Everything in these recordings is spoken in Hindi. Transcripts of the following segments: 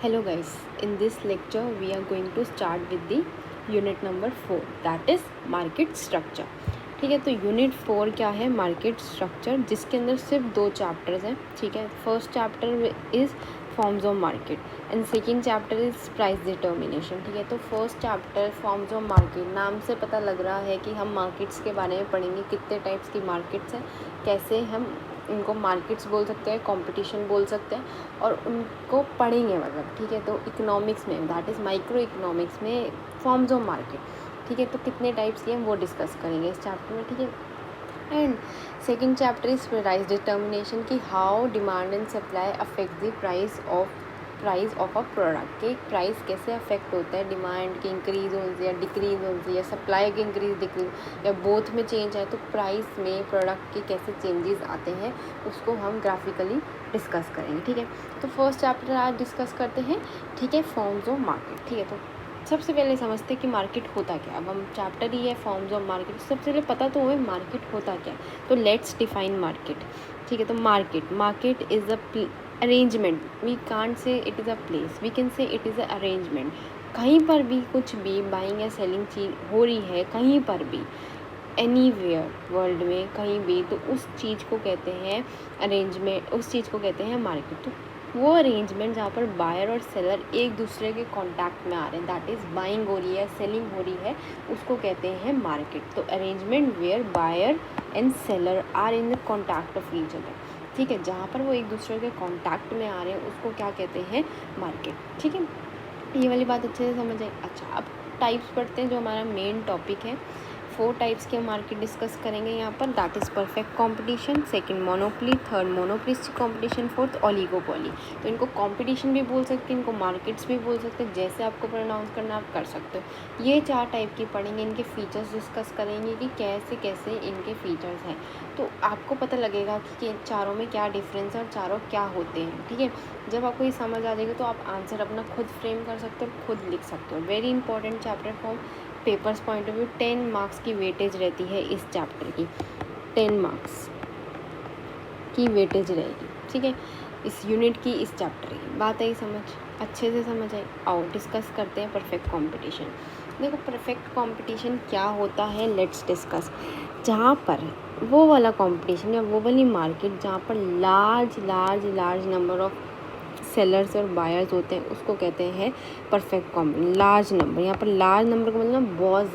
Hello guys, in this lecture we are going to start with the unit number 4 that is market structure. ठीक है, तो यूनिट 4 क्या है? मार्केट स्ट्रक्चर, जिसके अंदर सिर्फ 2 चैप्टर्स हैं. ठीक है, first chapter is forms of market and second chapter is price determination. ठीक है, तो first chapter forms of market, नाम से पता लग रहा है कि हम मार्केट्स के बारे में पढ़ेंगे. कितने टाइप्स की मार्केट्स हैं, कैसे हम इनको मार्केट्स बोल सकते हैं, कंपटीशन बोल सकते हैं और उनको पढ़ेंगे मतलब. ठीक है, तो इकोनॉमिक्स में दैट इज़ माइक्रो इकोनॉमिक्स में फॉर्म्स ऑफ मार्केट. ठीक है, तो कितने टाइप्स की हम वो डिस्कस करेंगे इस चैप्टर में. ठीक है, and second chapter is price determination की how demand and supply affect the price of a product. के प्राइस कैसे अफेक्ट होता है डिमांड के इंक्रीज होने से या डिक्रीज होने से या सप्लाई के इंक्रीज डिक्रीज या बोथ में चेंज है, तो प्राइस में प्रोडक्ट के कैसे चेंजेस आते हैं उसको हम ग्राफिकली डिस्कस करेंगे. ठीक है, तो फर्स्ट चैप्टर आज डिस्कस करते हैं. ठीक है, फॉर्म्स ऑफ मार्केट. ठीक है, तो सबसे पहले समझते हैं कि मार्केट होता क्या है. अब हम चैप्टर ही है फॉर्म्स ऑफ मार्केट, सबसे पहले पता तो हमें मार्केट होता क्या है. तो लेट्स डिफाइन मार्केट. ठीक है, तो market is a arrangement. We can't say it is a place, we can say it is a arrangement. कहीं पर भी कुछ भी बाइंग या सेलिंग चीज़ हो रही है, कहीं पर भी एनीवेयर वर्ल्ड में कहीं भी, तो उस चीज़ को कहते हैं अरेंजमेंट, उस चीज़ को कहते हैं मार्केट. तो वो अरेंजमेंट जहाँ पर बायर और सेलर एक दूसरे के कांटेक्ट में आ रहे हैं, दैट इज़ बाइंग हो रही है, सेलिंग हो रही है, उसको कहते हैं मार्केट. तो arrangement where buyer and seller are in the contact of each other. ठीक है, जहाँ पर वो एक दूसरे के कांटेक्ट में आ रहे हैं उसको क्या कहते हैं? मार्केट. ठीक है, ये वाली बात अच्छे से समझ आई. अच्छा, अब टाइप्स पढ़ते हैं जो हमारा मेन टॉपिक है. 4 टाइप्स के मार्केट डिस्कस करेंगे यहाँ पर, that is perfect competition, second monopoly, third monopolistic competition, fourth oligopoly. तो इनको कंपटीशन भी बोल सकते हैं, इनको मार्केट्स भी बोल सकते हैं, जैसे आपको प्रोनाउंस करना आप कर सकते हो. ये 4 टाइप की पढ़ेंगे, इनके फीचर्स डिस्कस करेंगे कि कैसे कैसे इनके फीचर्स हैं. तो आपको पता लगेगा कि चारों में क्या डिफरेंस है और चारों क्या होते हैं. ठीक है, जब आपको ये समझ आ जाएगा तो आप आंसर अपना खुद फ्रेम कर सकते हो और खुद लिख सकते हो. Very important chapter for papers point of view. 10 marks की वेटेज रहती है इस चैप्टर की, 10 मार्क्स की वेटेज रहेगी. ठीक है, इस यूनिट की, इस चैप्टर की. बात आई समझ, अच्छे से समझ आई. आओ डिस्कस करते हैं परफेक्ट कंपटीशन. देखो परफेक्ट कंपटीशन क्या होता है, लेट्स डिस्कस. जहाँ पर वो वाला कंपटीशन या वो वाली मार्केट जहाँ पर लार्ज नंबर ऑफ सेलर्स और बायर्स होते हैं उसको कहते हैं परफेक्ट कॉम्बिनेशन. लार्ज नंबर, यहाँ पर लार्ज नंबर का मतलब बहुत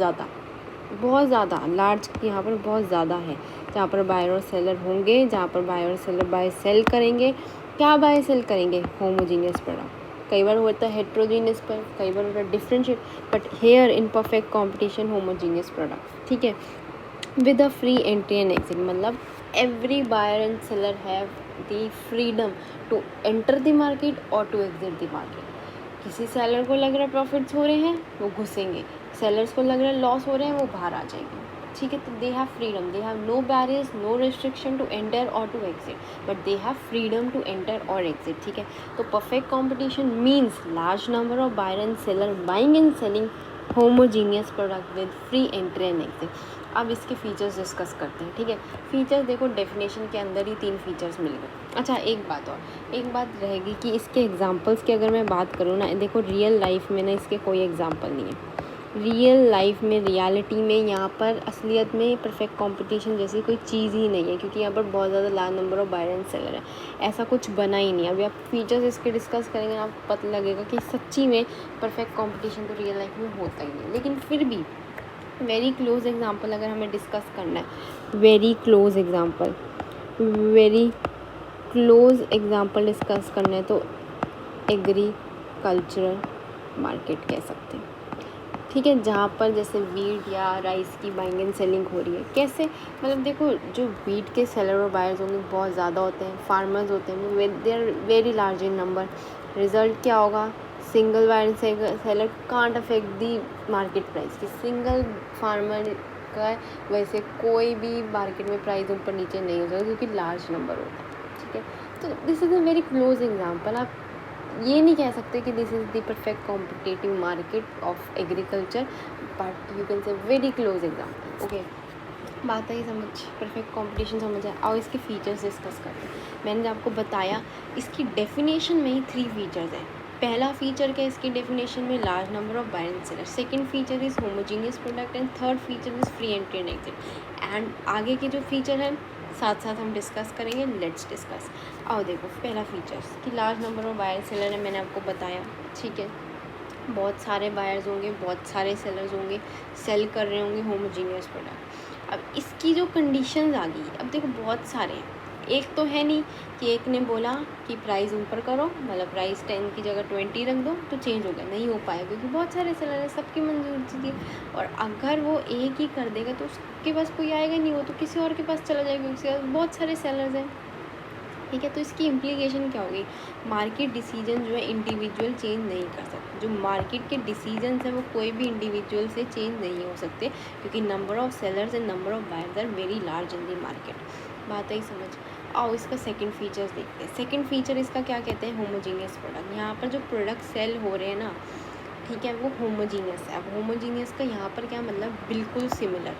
ज़्यादा लार्ज, यहाँ पर बहुत ज़्यादा है. जहाँ पर बायर और सेलर होंगे, जहाँ पर बायर और सेलर बाय सेल करेंगे. क्या बाय सेल करेंगे? Homogeneous product. कई बार होता है हेट्रोजीनियस पर, कई बार होता है differentiate, but here in perfect competition homogeneous product. ठीक है, with a free entry and exit, मतलब every buyer and seller have the freedom to enter the market और टू एग्जिट द मार्केट. किसी सेलर को लग रहा है प्रॉफिट्स हो रहे हैं वो घुसेंगे, सेलर्स को लग रहा है लॉस हो रहे हैं वो बाहर आ जाएंगे. ठीक है, तो they have freedom, they have no barriers, no restriction to enter और to exit, but they have freedom to enter और एग्जिट. ठीक है, तो perfect competition means large number of buyer and seller buying and selling homogeneous product with free entry and exit. अब इसके फीचर्स डिस्कस करते हैं. ठीक है, फीचर्स देखो डेफिनेशन के अंदर ही 3 फीचर्स मिल गए. अच्छा, एक बात रहेगी कि इसके एग्जांपल्स की अगर मैं बात करूँ ना, देखो रियल लाइफ में ना इसके कोई एग्जांपल नहीं है. रियल लाइफ में, रियलिटी में यहाँ पर असलियत में परफेक्ट कंपटीशन जैसी कोई चीज़ ही नहीं है, क्योंकि यहाँ पर बहुत ज़्यादा large number of buyer and seller है. ऐसा कुछ बना ही नहीं. अभी आप फीचर्स इसके डिस्कस करेंगे आपको पता लगेगा कि सच्ची में परफेक्ट कंपटीशन तो रियल लाइफ में होता ही नहीं. लेकिन फिर भी वेरी क्लोज एग्जांपल अगर हमें डिस्कस करना है, वेरी क्लोज एग्जांपल डिस्कस करना है तो एग्रीकल्चरल मार्केट कह सकते हैं. ठीक है, जहाँ पर जैसे वीट या राइस की बाइंग एंड सेलिंग हो रही है. कैसे? मतलब देखो, जो वीट के सेलर और बायर्स होंगे बहुत ज़्यादा होते हैं, फार्मर्स होते हैं, they are very large in number. Result क्या होगा? Single buyer seller can't affect the market price. कि सिंगल फार्मर का वैसे कोई भी मार्केट में प्राइस ऊपर नीचे नहीं हो सकता क्योंकि लार्ज नंबर होता है. ठीक है, तो this is a very close example. आप ये नहीं कह सकते कि this is the perfect competitive market of agriculture, but you can say very close example. Okay, बात आई समझ, परफेक्ट कंपटीशन समझ आए. और इसके फीचर्स डिस्कस करते हैं. मैंने आपको बताया इसकी डेफिनेशन में ही 3 फीचर्स हैं. पहला फीचर क्या है इसकी डेफिनेशन में, large number of buyer and seller. Second feature is homogeneous product and third feature is free entry and exit. And आगे के जो फीचर हैं साथ साथ हम डिस्कस करेंगे। Let's discuss. आओ देखो पहला फीचर्स कि large number of buyer seller है, मैंने आपको बताया, ठीक है। बहुत सारे बायर्स होंगे, बहुत सारे सेलर्स होंगे, सेल कर रहे होंगे होमोजीनियस प्रोडक्ट। अब इसकी जो कंडीशंस आ गई, अब देखो बहुत सारे हैं, एक तो है नहीं कि एक ने बोला कि प्राइस ऊपर करो, मतलब प्राइस 10 की जगह 20 रख दो तो चेंज हो गया, नहीं हो पाएगा क्योंकि बहुत सारे सेलर हैं, सबकी मंजूरी थी। और अगर वो एक ही कर देगा तो उसके पास कोई आएगा नहीं, वो तो किसी और के पास चला जाएगा, उसके पास बहुत सारे सेलर्स हैं, ठीक है। तो इसकी इम्प्लीकेशन क्या होगी, मार्केट डिसीजन जो है इंडिविजुअल चेंज नहीं कर सकते। जो मार्केट के डिसीजंस हैं वो कोई भी इंडिविजुअल से चेंज नहीं हो सकते, क्योंकि number of sellers and number of buyers are very large in the market. बात आई समझ। आओ इसका सेकंड फीचर्स देखते हैं। सेकंड फीचर इसका क्या कहते हैं, होमोजीनियस प्रोडक्ट। यहाँ पर जो प्रोडक्ट सेल हो रहे हैं ना, ठीक है, वो होमोजीनियस है। अब होमोजीनियस का यहाँ पर क्या मतलब, बिल्कुल similar,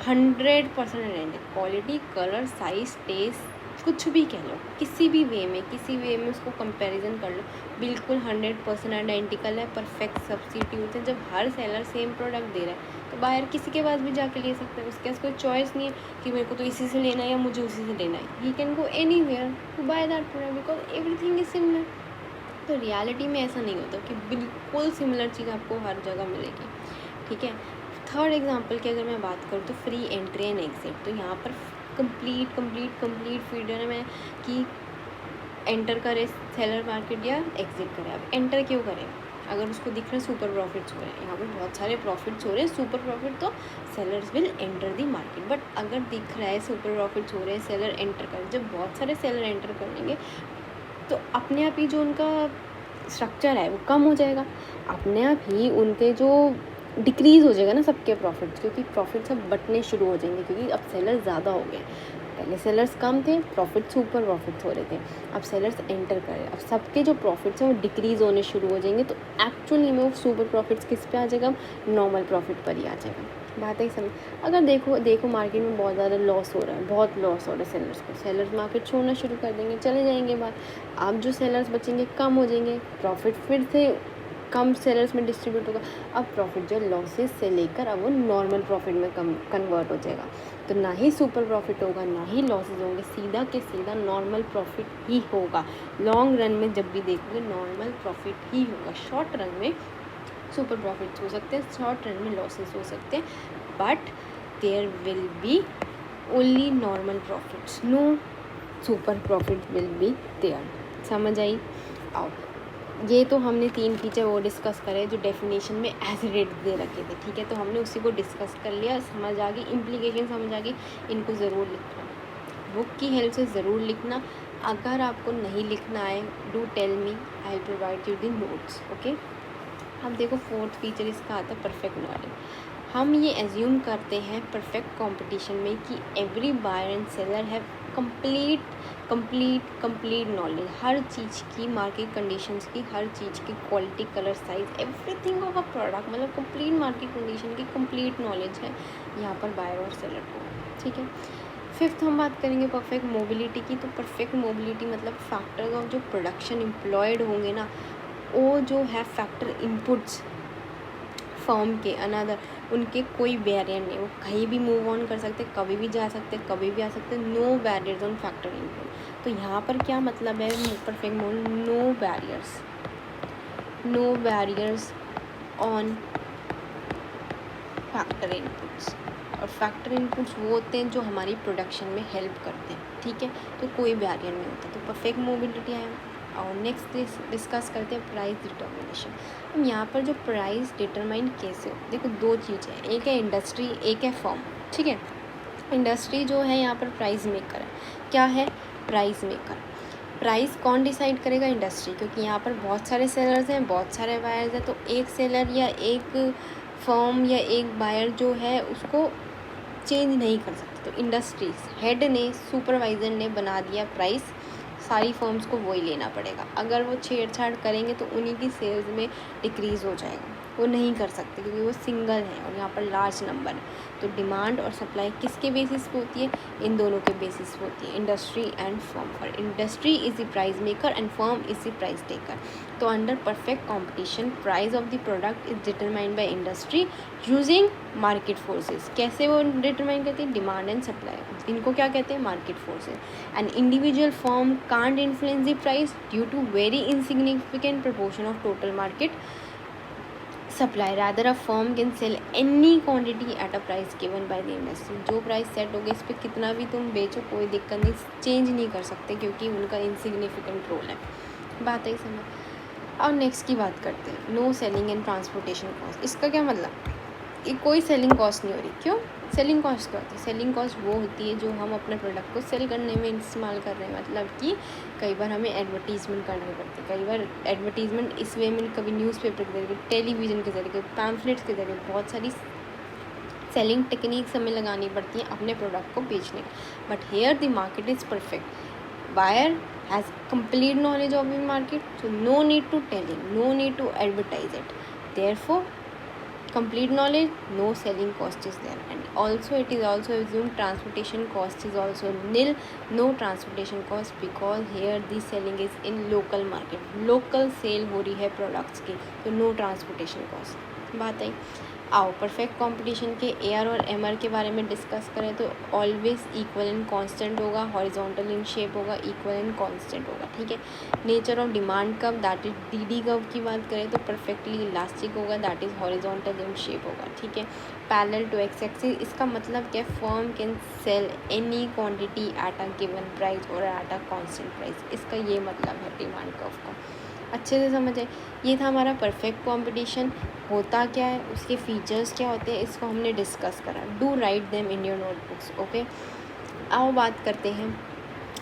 100% identical, quality, colour, size, taste, कुछ भी कह लो, किसी भी वे में उसको कंपैरिजन कर लो, बिल्कुल 100% आइडेंटिकल है, परफेक्ट सब्स्टिट्यूट है। जब हर सेलर सेम प्रोडक्ट दे रहा है तो बायर किसी के पास भी जाके ले सकता है, उसके पास कोई चॉइस नहीं है कि मेरे को तो इसी से लेना है या मुझे उसी से लेना है। He can go anywhere to buy that product because everything is similar. तो रियलिटी में ऐसा नहीं होता कि बिल्कुल सिमिलर चीज़ आपको हर जगह मिलेगी, ठीक है। थर्ड एग्जांपल की अगर मैं बात करूँ तो फ्री एंट्री एंड एग्जिट। तो यहाँ पर कंप्लीट फ्रीडम है कि एंटर करे सेलर मार्केट या एग्जिट करे। अब एंटर क्यों करें, अगर उसको दिख रहा है सुपर प्रॉफिट्स हो रहे हैं, यहाँ पर बहुत सारे प्रॉफिट्स हो रहे हैं, सुपर प्रॉफिट, तो sellers will enter the market. But अगर दिख रहा है सुपर प्रॉफिट्स हो रहे हैं, सेलर एंटर करें, जब बहुत सारे सेलर एंटर करेंगे तो अपने आप ही जो उनका स्ट्रक्चर है वो कम हो जाएगा, अपने आप ही उनके जो डिक्रीज़ हो जाएगा ना सबके प्रॉफिट्स, क्योंकि प्रॉफिट्स अब बटने शुरू हो जाएंगे, क्योंकि अब सेलर्स ज़्यादा हो गए। पहले सेलर्स कम थे, प्रॉफिट सुपर प्रॉफिट्स हो रहे थे, अब सेलर्स एंटर कर रहे हैं, अब सबके जो प्रॉफिट्स हैं वो डिक्रीज़ होने शुरू हो जाएंगे। तो एक्चुअली में वो सुपर प्रॉफिट्स किस पे आ जाएगा, नॉर्मल प्रॉफिट पर ही आ जाएगा। बात है समझ। अगर देखो मार्केट में बहुत ज़्यादा लॉस हो रहा है, बहुत लॉस हो रहा है सेलर्स को, सेलर्स मार्केट छोड़ना शुरू कर देंगे, चले जाएंगे बाहर। अब जो सेलर्स बचेंगे कम हो जाएंगे, प्रॉफिट फिर से कम सेलर्स में डिस्ट्रीब्यूट होगा। अब प्रॉफिट जो लॉसेस से लेकर अब वो नॉर्मल प्रॉफिट में कन्वर्ट हो जाएगा। तो ना ही सुपर प्रॉफिट होगा, ना ही लॉसेस होंगे, सीधा के सीधा नॉर्मल प्रॉफिट ही होगा। लॉन्ग रन में जब भी देखोगे नॉर्मल प्रॉफिट ही होगा। शॉर्ट रन में सुपर प्रॉफिट्स हो सकते हैं, शॉर्ट रन में लॉसेस हो सकते हैं, but there will be only normal profits, no super profit will be there. समझ आई। आओ ये तो हमने 3 फीचर वो डिस्कस करे जो डेफिनेशन में एज रेट दे रखे थे, ठीक है। तो हमने उसी को डिस्कस कर लिया, समझ आ गई, इम्प्लीकेशन समझ आ गई। इनको ज़रूर लिखना, बुक की हेल्प से ज़रूर लिखना। अगर आपको नहीं लिखना है do tell me, I will provide you the notes, okay. अब देखो फोर्थ फीचर इसका आता है परफेक्ट नॉलेज। हम ये एज्यूम करते हैं परफेक्ट कंपटीशन में कि every buyer and seller have complete knowledge, हर चीज़ की, मार्केट कंडीशंस की, हर चीज़ की, quality, colour, size, everything of a product, मतलब कंप्लीट मार्केट कंडीशन की कंप्लीट नॉलेज है यहाँ पर बायर और सेलर को, ठीक है। फिफ्थ हम बात करेंगे परफेक्ट मोबिलिटी की। तो परफेक्ट मोबिलिटी मतलब फैक्टर ऑफ जो प्रोडक्शन एम्प्लॉयड होंगे ना, वो जो है फैक्टर इनपुट्स फर्म के अनदर, उनके कोई बैरियर नहीं, वो कहीं भी मूव ऑन कर सकते, कभी भी जा सकते, कभी भी आ सकते, no barriers on factor input. तो यहाँ पर क्या मतलब है perfect mode, no barriers on factor inputs. और फैक्टर इनपुट्स वो होते हैं जो हमारी प्रोडक्शन में हेल्प करते हैं, ठीक है। तो कोई बैरियर नहीं होता, तो परफेक्ट मोबिलिटी है। और नेक्स्ट डिस्कस करते हैं प्राइस डिटर्मिनेशन। अब यहाँ पर जो प्राइस डिटरमाइन कैसे हो, देखो 2 चीज़ें हैं, एक है इंडस्ट्री, एक है फर्म, ठीक है। इंडस्ट्री जो है यहाँ पर प्राइस मेकर है। क्या है, प्राइस मेकर। प्राइस कौन डिसाइड करेगा, इंडस्ट्री, क्योंकि यहाँ पर बहुत सारे सेलर्स हैं, बहुत सारे बायर्स हैं, तो एक सेलर या एक फर्म या एक बायर जो है उसको चेंज नहीं कर सकते। तो इंडस्ट्रीज हेड ने, सुपरवाइज़र ने बना दिया प्राइस, सारी फर्म्स को वही लेना पड़ेगा। अगर वो छेड़छाड़ करेंगे तो उन्हीं की सेल्स में डिक्रीज़ हो जाएगा, वो नहीं कर सकते क्योंकि वो सिंगल है और यहाँ पर लार्ज नंबर है। तो डिमांड और सप्लाई किसके बेसिस पे होती है? इन दोनों के बेसिस पे होती है, इंडस्ट्री एंड फर्म। और industry is the price maker and firm is the price taker. तो under perfect competition price of the product is determined by industry using market forces. कैसे वो डिटरमाइन करती है? Demand and supply. इनको क्या कहते हैं? Market forces. And individual firm can't influence the price due to very insignificant proportion of total market supply. Rather a firm can sell any quantity at a price given by the industry. जो प्राइस सेट हो गया इस पर कितना भी तुम बेचो कोई दिक्कत नहीं, चेंज नहीं कर सकते क्योंकि उनका इनसिग्निफिकेंट रोल है। बात है समझ। और नेक्स्ट की बात करते हैं, no selling and transportation cost. इसका क्या मतलब? ये कोई सेलिंग कॉस्ट नहीं हो रही। क्यों? सेलिंग कॉस्ट क्या होती है? सेलिंग कॉस्ट वो होती है जो हम अपने प्रोडक्ट को सेल करने में इस्तेमाल कर रहे हैं। मतलब कि कई बार हमें एडवर्टीज़मेंट करनी पड़ती है, कई बार एडवर्टीज़मेंट इस वे में, कभी न्यूज़पेपर के जरिए, टेलीविज़न के जरिए, पैम्फलेट्स के जरिए, बहुत सारी सेलिंग टेक्निक्स हमें लगानी पड़ती हैं अपने प्रोडक्ट को बेचने। But here the market is perfect. Buyer has complete knowledge of the market, so no need to telling, no need to advertise it. Therefore complete knowledge, no selling cost is there. And also it is also assumed transportation cost is also nil, no transportation cost, because here the selling is in local market, local sale हो रही है products की, तो no transportation cost। बात आई। आओ परफेक्ट कंपटीशन के AR और MR के बारे में डिस्कस करें तो ऑलवेज इक्वल एंड कांस्टेंट होगा, हॉरिजॉन्टल इन शेप होगा, इक्वल एंड कांस्टेंट होगा। ठीक है। Nature of demand curve that is DD curve की बात करें तो परफेक्टली इलास्टिक होगा, that is horizontal in shape होगा। ठीक है। पैरेलल टू एक्स एक्सिस, इसका मतलब क्या? Firm can sell any quantity at a given price और एट अ कांस्टेंट प्राइस। इसका ये मतलब है डिमांड कर्व का। अच्छे से समझ आए। ये था हमारा परफेक्ट कंपटीशन। होता क्या है, उसके फीचर्स क्या होते हैं, इसको हमने डिस्कस करा। Do write them in your notebooks. Okay. आओ बात करते हैं,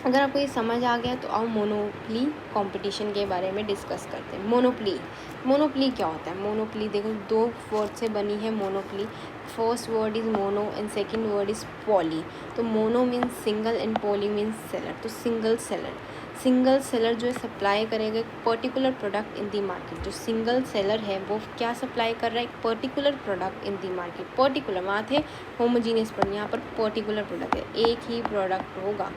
अगर आपको ये समझ आ गया तो आओ मोनोपली कंपटीशन के बारे में डिस्कस करते हैं। मोनोपली क्या होता है? मोनोपली देखो, दो वर्ड से बनी है monopoly. First word is mono and second word is poly. तो mono means single and poly means seller. तो सिंगल सेलर जो है सप्लाई करेगा एक particular product in the market. जो सिंगल सेलर है वो क्या सप्लाई कर रहा है? एक particular product in the market. Particular वहाँ थे होमोजीनियस पर, यहाँ पर पर्टिकुलर प्रोडक्ट है, एक ही प्रोडक्ट होगा।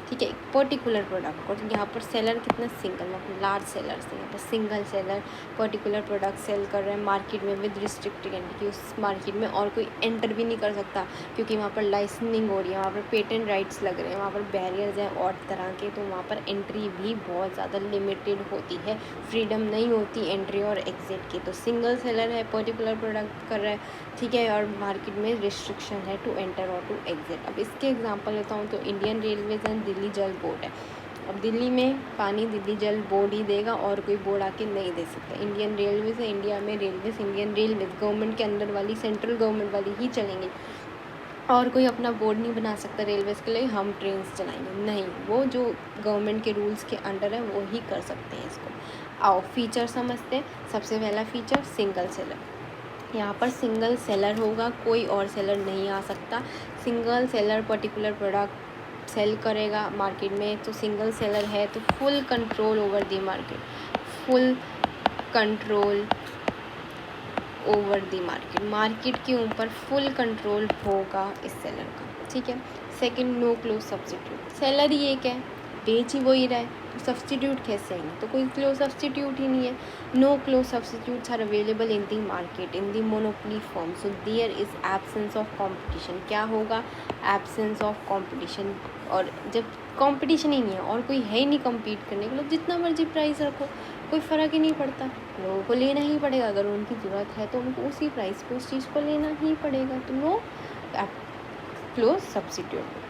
ठीक है, एक पर्टिकुलर प्रोडक्ट। और यहाँ पर सेलर कितना? सिंगल, मतलब लार्ज सेलर से यहाँ पर single seller particular product sell कर रहे हैं मार्केट में विद रिस्ट्रिक्टेड एंट्री। उस मार्केट में और कोई एंटर भी नहीं कर सकता क्योंकि वहाँ पर लाइसेंसिंग हो रही है, वहाँ पर पेटेंट राइट्स लग रहे हैं, वहाँ पर बैरियर्स हैं और तरह के। तो वहाँ पर एंट्री भी बहुत ज़्यादा लिमिटेड होती है, फ्रीडम नहीं होती एंट्री और एग्जिट की। तो सिंगल सेलर है, पर्टिकुलर प्रोडक्ट कर रहा है। ठीक है। और मार्केट में रिस्ट्रिक्शन है टू एंटर और टू एग्जिट। अब इसके एग्जांपल लेता हूँ तो इंडियन रेलवेज एंड दिल्ली जल बोर्ड है। अब दिल्ली में पानी दिल्ली जल बोर्ड ही देगा और कोई बोर्ड आके नहीं दे सकता। इंडियन रेलवेज है, इंडिया में रेलवेज इंडियन रेलवेज गवर्नमेंट के अंदर वाली, सेंट्रल गवर्नमेंट वाली ही चलेंगी और कोई अपना बोर्ड नहीं बना सकता रेलवेज़ के लिए हम ट्रेन चलाएंगे, नहीं। वो जो गवर्नमेंट के रूल्स के अंडर है वो ही कर सकते हैं इसको। आओ फीचर समझते हैं। सबसे पहला फीचर सिंगल सेलर। यहाँ पर सिंगल सेलर होगा, कोई और सेलर नहीं आ सकता। Single seller particular product sell करेगा मार्केट में, तो सिंगल सेलर है तो full control over the market, full control over the market के ऊपर फुल कंट्रोल होगा इस सेलर का। ठीक है। Second, no close substitute. Seller ही एक है, बेच ही वही रहा है, तो सब्स्टिट्यूट कैसे आएंगे? तो कोई क्लोज सब्स्टिट्यूट ही नहीं है। No close substitutes are available in the market in the monopoly form, so there is absence of competition. क्या होगा? Absence of competition. और जब कंपटीशन ही नहीं है और कोई है ही नहीं कम्पीट करने के लिए, जितना मर्जी प्राइस रखो कोई फ़र्क ही नहीं पड़ता, लोगों को लेना ही पड़ेगा। अगर उनकी ज़रूरत है तो उनको उसी प्राइस पे उस चीज़ को लेना ही पड़ेगा। तो नो क्लोज सब्स्टिट्यूट।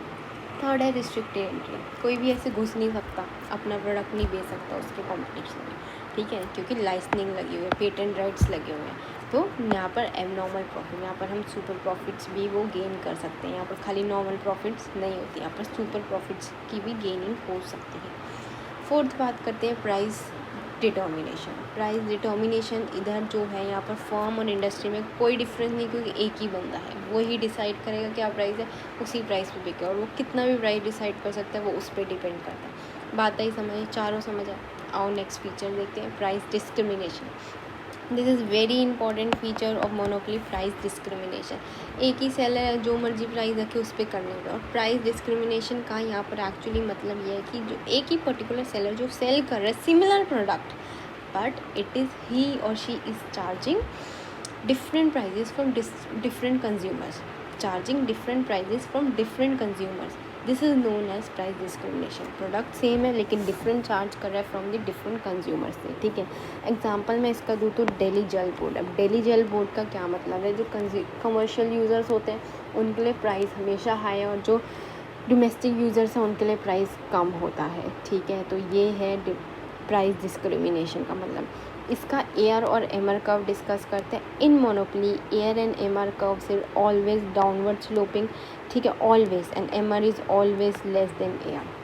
थर्ड है रिस्ट्रिक्टेड एंट्री। कोई भी ऐसे घुस नहीं सकता, अपना प्रोडक्ट नहीं बेच सकता उसके कंपटीशन में। ठीक है, क्योंकि लाइसेंसिंग लगी हुई है, पेटेंट राइट्स लगे हुए हैं। तो यहाँ पर एबनॉर्मल प्रॉफिट, यहाँ पर हम सुपर प्रॉफिट्स भी वो गेन कर सकते हैं। यहाँ पर खाली नॉर्मल प्रॉफिट्स नहीं होती, यहाँ पर सुपर प्रॉफिट्स की भी गेनिंग हो सकती है। फोर्थ बात करते हैं प्राइस डिटर्मिनेशन। प्राइस डिटर्मिनेशन इधर जो है यहाँ पर फर्म और इंडस्ट्री में कोई डिफरेंस नहीं, क्योंकि एक ही बंदा है, वो ही डिसाइड करेगा क्या प्राइस है, उसी प्राइस पे बिकेगा। और वो कितना भी प्राइस डिसाइड कर सकता है, वो उस पर डिपेंड करता है। बात आई समझ, चारों समझ आए। आओ नेक्स्ट फीचर देखते हैं, price discrimination. This is very important feature of monopoly, price discrimination. एक ही सेलर है, जो मर्जी प्राइस रखे उस पर करने का। और प्राइस डिस्क्रिमिनेशन का यहाँ पर एक्चुअली मतलब ये है कि जो एक ही पर्टिकुलर सेलर जो सेल कर रहा है similar product, but it is he और she is charging different prices from different consumers, charging different prices from different consumers. This is known as price discrimination. Product same है लेकिन डिफरेंट चार्ज कर रहा है फ्रॉम द डिफरेंट कंज्यूमर से, ठीक है। एग्जांपल मैं इसका दूँ तो दिल्ली जल बोर्ड। अब दिल्ली जल बोर्ड का क्या मतलब है, जो कमर्शियल यूज़र्स होते हैं उनके लिए प्राइस हमेशा हाई है, और जो डोमेस्टिक यूज़र्स हैं उनके लिए प्राइस कम होता है, ठीक है। तो ये है प्राइस डिस्क्रिमिनेशन का मतलब। इसका एयर और एमआर कर्व डिस्कस करते हैं। In monopoly AR and MR curves is always downward sloping, ठीक है, always, and MR is always less than AR.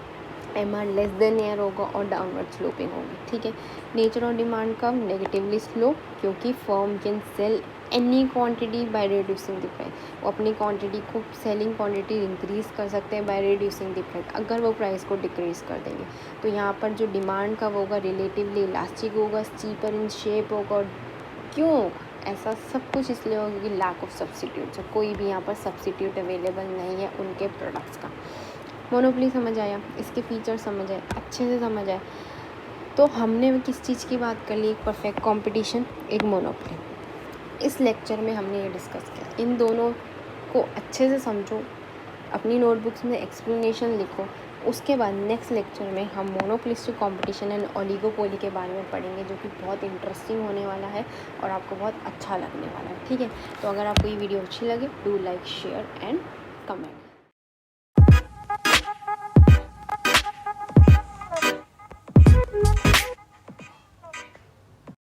MR less than AR होगा और डाउनवर्ड स्लोपिंग होगी, ठीक है। नेचर और डिमांड कर्व नेगेटिवली स्लो, क्योंकि firm can sell any quantity by reducing the price. वो अपनी क्वांटिटी को, सेलिंग क्वांटिटी इंक्रीज़ कर सकते हैं बाय रिड्यूसिंग द प्राइस, अगर वो प्राइस को डिक्रीज़ कर देंगे। तो यहाँ पर जो डिमांड कर्व होगा रिलेटिवली इलास्टिक होगा, स्टीपर इन शेप होगा। और क्यों होगा ऐसा सब कुछ, इसलिए होगा कि लैक ऑफ सब्सिट्यूट, कोई भी यहाँ पर सब्सिट्यूट अवेलेबल नहीं है उनके प्रोडक्ट्स का। मोनोपोली समझ आया, इसके फीचर समझ आए, अच्छे से समझ आए। तो हमने किस चीज़ की बात कर ली, एक परफेक्ट कंपटीशन, एक मोनोपोली। इस लेक्चर में हमने ये डिस्कस किया। इन दोनों को अच्छे से समझो, अपनी नोटबुक्स में एक्सप्लेनेशन लिखो। उसके बाद नेक्स्ट लेक्चर में हम मोनोपोलिस्टिक कंपटीशन एंड ओलिगोपोली के बारे में पढ़ेंगे, जो कि बहुत इंटरेस्टिंग होने वाला है और आपको बहुत अच्छा लगने वाला है, ठीक है। तो अगर आपको ये वीडियो अच्छी लगे, do like, share and comment.